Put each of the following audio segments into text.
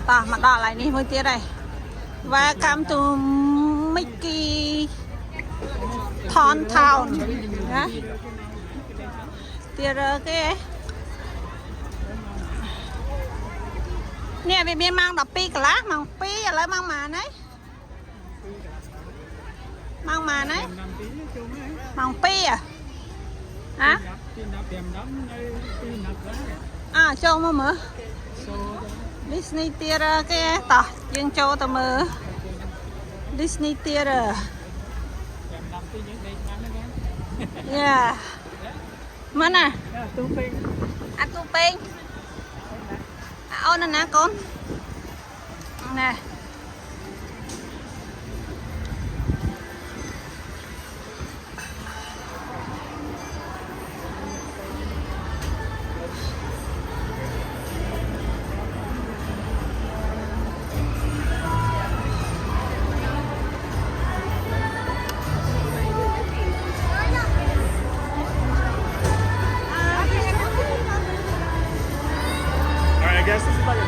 ta mà đỏ lại đi mới tiết đây. Welcome to Mickey Town Town. Tiết cái nè bên bên mang đập pi cả lá mang pi ở lại mang mà đấy mang mà đấy mang pi à hả à châu mà mở Disney Theater cái tỏ dương châu tao mở Disney Theater yeah mana à tu pin ôn nè con nè Guess this is about your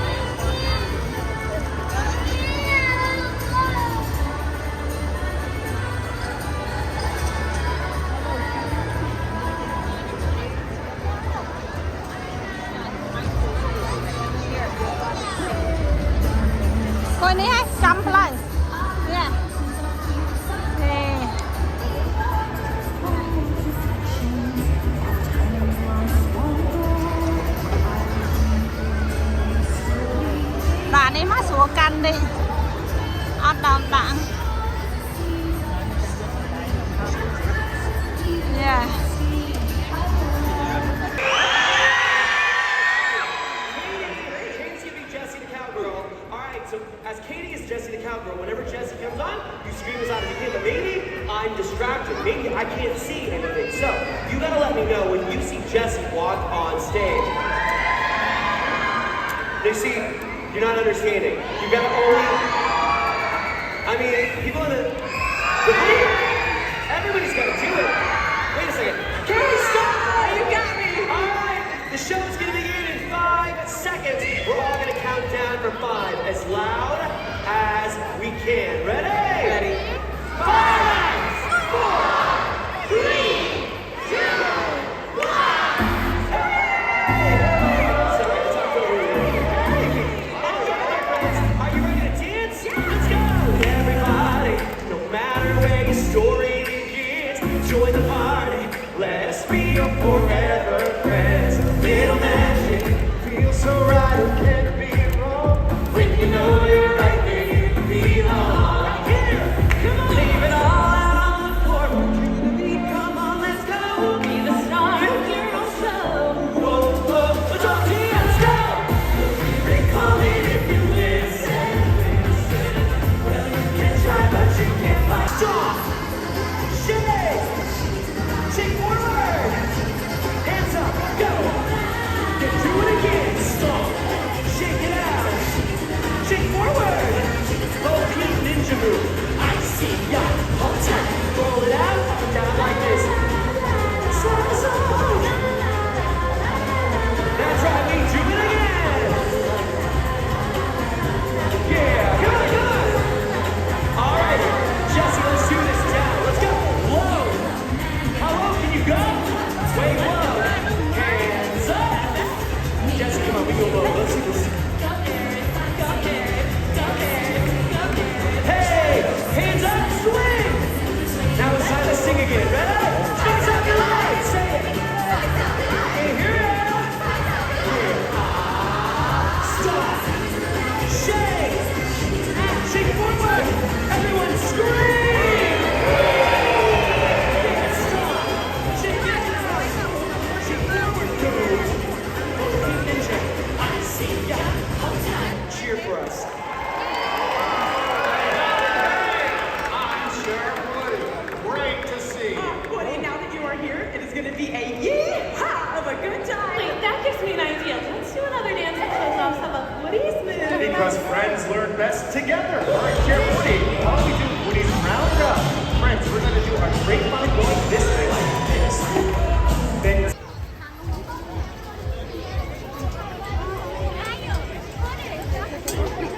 coi ní hết chấm lại nè nè đàn ấy mát xuống căn đi ăn đòn đạn yeah As Katie is Jessie the Cowgirl, whenever Jessie comes on, you scream us out of the game. But maybe I'm distracted. Maybe I can't see anything. So you gotta let me know when you see Jessie walk on stage. You see, you're not understanding. You gotta only. I mean, people in the league, everybody's gotta do it. Wait a second. Katie, stop! You got me! Alright, the show's gonna begin in 5 seconds. We're all gonna count down from 5 as loud as we can. Ready? Ready. 5, 4, 3, 2, 1. Sorry, it's not over here. Are you ready to dance? Let's go! Everybody, no matter where your story begins, join the party. Let's be your forever friends. Little magic feels so right, it can't be wrong. When you know you're right there, you belong. Right here, come on. Leave it all out on the floor. We're dreaming to be. Come on, let's go. Be the star of your own show. Whoa, whoa, let's all dance, go. Recall it if you listen. Well, you can try, but you can't fight. Stop. Shake. Shake forward. Hands up, go. Do it again. Stop. Shake it out. Shake forward. Oh, clean ninja move. I see ya. Hold tight. Roll it out. Up and down like this. So. That's right. We do it again. Yeah. Good, good. All right. Jessie, let's do this down. Let's go. Low. How low can you go? Way low. Hands up. Jessie, come on. We go low. Let's see this. Hey, hands up, swing. Now it's time to sing again. Ready? Hands up, your light. Say it. Hey, here it is. Stop. Shake. Shake forward. Everyone scream. Stop. Shake it out. Shake forward. Go. Oh, ninja. I see ya. Cheer for us. Great to see. Woody, now that you are here, it is going to be a yee-haw of a good time. Wait, that gives me an idea. Let's do another dance that shows off some of Woody's moves. Because friends learn best together. All right, here, Woody. How do we do Woody's round up? Friends, we're going to do our grapevine going this way like this. Then Thank you.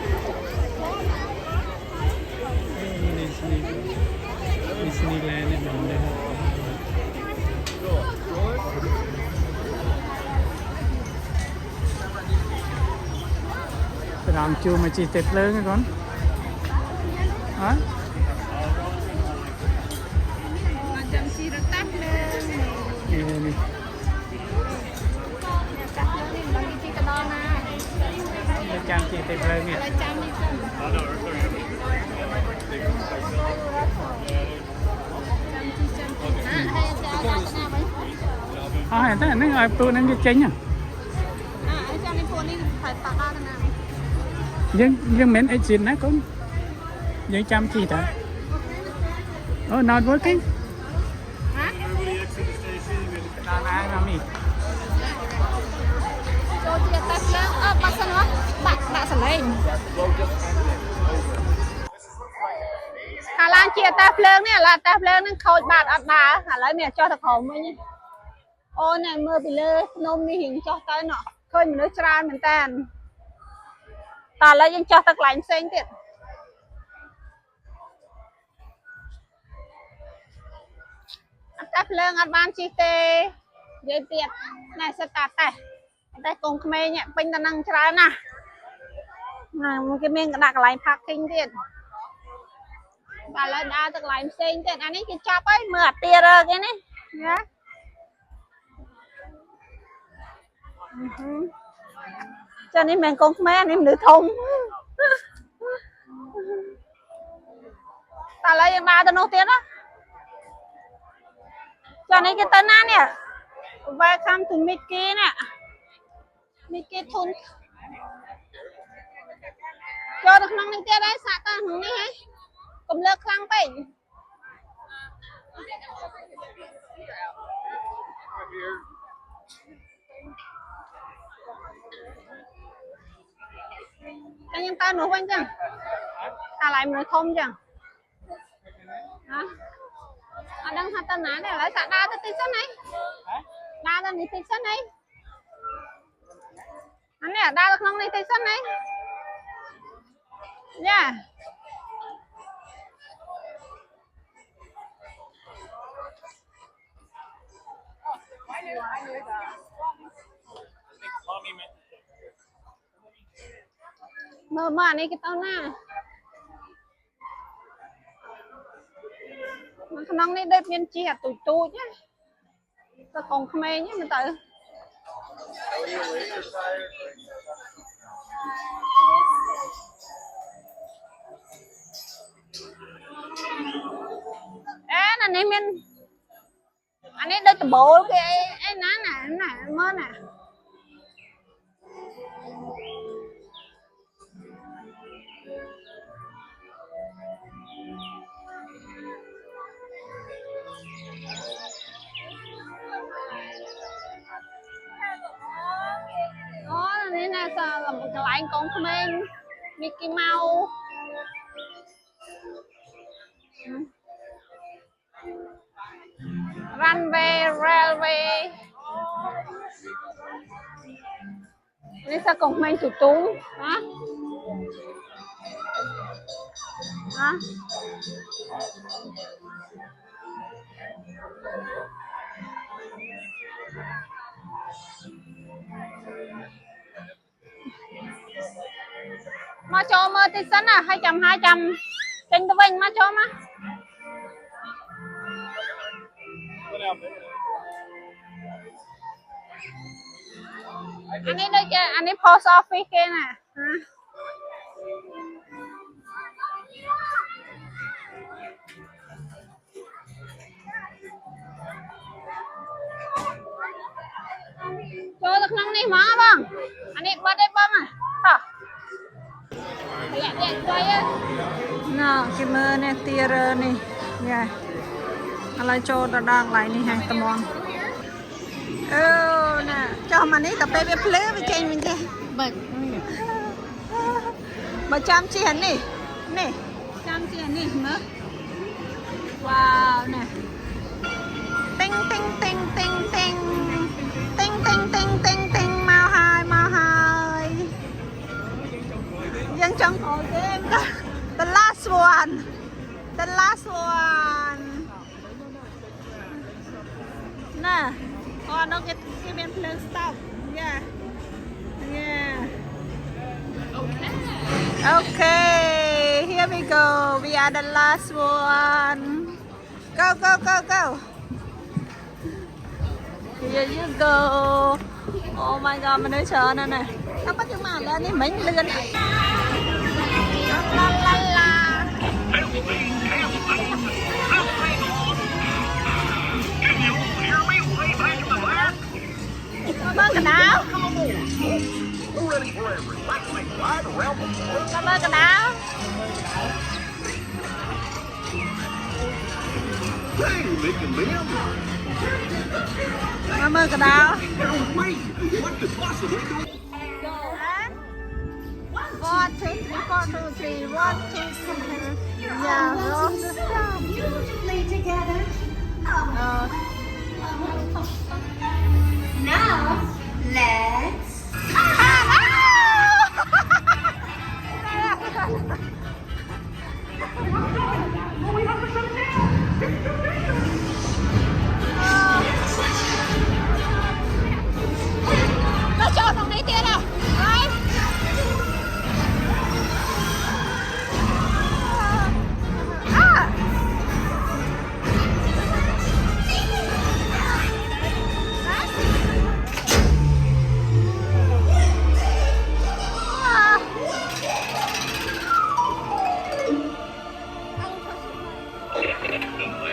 Làm chưa mà chỉ tết lớn cái con. Hả? Macam si retak le. Ini. Bagi si kedal na. Macam chỉ tết lớn nè. Macam ni kan. Hai ta nó ai tu nó cái chén à. Macam ni pun ni phải pakar na. Nhưng men ai chín á con. Nhưng chăm chỉ ta. Oh, not working. Ha? Nah, kami. Cho chia tay lang. Pasal apa? Tak selain. កាឡានជាតាភ្លើងនេះឡាតាភ្លើងនឹងខូចបាត់អត់ដើរឥឡូវមានចុះទៅក្រោមវិញអូនឯងមើលពីលើភ្នំនេះរៀងចុះទៅណោះឃើញមនុស្សច្រើនមែនតើតឥឡូវយើងចុះទៅកន្លែងផ្សេងទៀតអត់តាភ្លើងអត់បានជិះទេនិយាយទៀតណែសិតតែកូនក្មេងពេញទៅនឹងច្រើនណាស់ណាគេមានដាក់កន្លែង parking ទៀតបាទឡើយដើរទៅកន្លែងផ្សេងទៀតអានេះគេចាប់ហើយមើលអាទារគេនេះណាចានេះមិនកូនខ្មែរនេះមនុស្សធំតើឡើយយើងដើរទៅនោះទៀតណាចានេះគេទៅណានេះ Welcome to Mickey នេះ Mickey ធុនចូលទៅក្នុងនេះទៀតហើយសាក់ទៅក្នុងនេះហើយកុំលើកខ្លាំងពេកតែខ្ញុំទៅនោះវិញចឹងតែឡើយមនុស្សធំចឹងណាអត់ដឹងថាទៅណាទេឥឡូវសាក់ដើរទៅតិចសិនហីដើរទៅនេះតិចសិនហីអានេះដើរទៅក្នុងនេះតិចសិនហីយ៉ា Mama ni kita na. Nong ni đây miên chi hạt tụi nhá. Ta còn khmer nhá mà tự. Ê nè này miên. Anh ấy đây tụi bộ cái ná nè mơ nè. Đây nè là một cái loại con khmer Mickey Mouse Runway Railway đây sao con khmer tụt tú hả hả mà cho mơ tí sẵn à 200 trên tôi vinh mà cho má anh ấy đây kìa anh ấy post office kia nè cho được năng này má băng anh ấy bắt đây băng à hả nào cái mơ này tia này nha lại cho đã đang lại này hàng tầm on nè cho mà ní tập tê bếp lé với trên mình kia mà chăm chi hẳn nè chăm chi hẳn nè nữa wow nè tinh tinh tinh tinh tinh tinh tinh tinh tinh tinh mau hai dân trong hội game the last one nè con nó cái bên plug stop yeah Okay, here we go. We are the last one. Go, go, go, go. Here you go. Oh my god, mình nói sợ nè nè. Không bắt nhưng mà lên đi mình lên. La la la. Cảm ơn cái nào. Cảm ơn cái nào. Cảm ơn cái nào. One, two, three, four, two, three, one, two, three. Yeah, roll the stop. Play together. Now, let's. Nó cho thằng này tiền à? Đấy. À.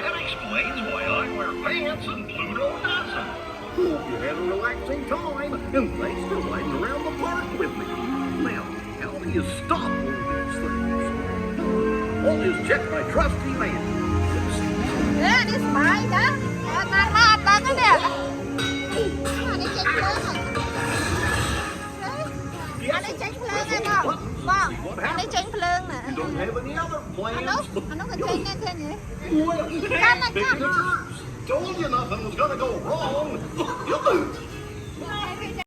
That explains why I wear pants and Pluto doesn't. Hope you had a relaxing time, and thanks for riding around the park with me. Now, how do you stop one of these things? Well, just check my trusty man. Đấy, đi smile đó. Ta la ta cái nè. Anh đi chỉnh lên rồi. Anh đi chỉnh lên này không? Vâng, anh đi chỉnh lên nè. Don't have any other plans. Anh có chỉnh lên thế nhỉ? Well, you can't pick the nerves. Told you nothing was gonna go wrong. You lose.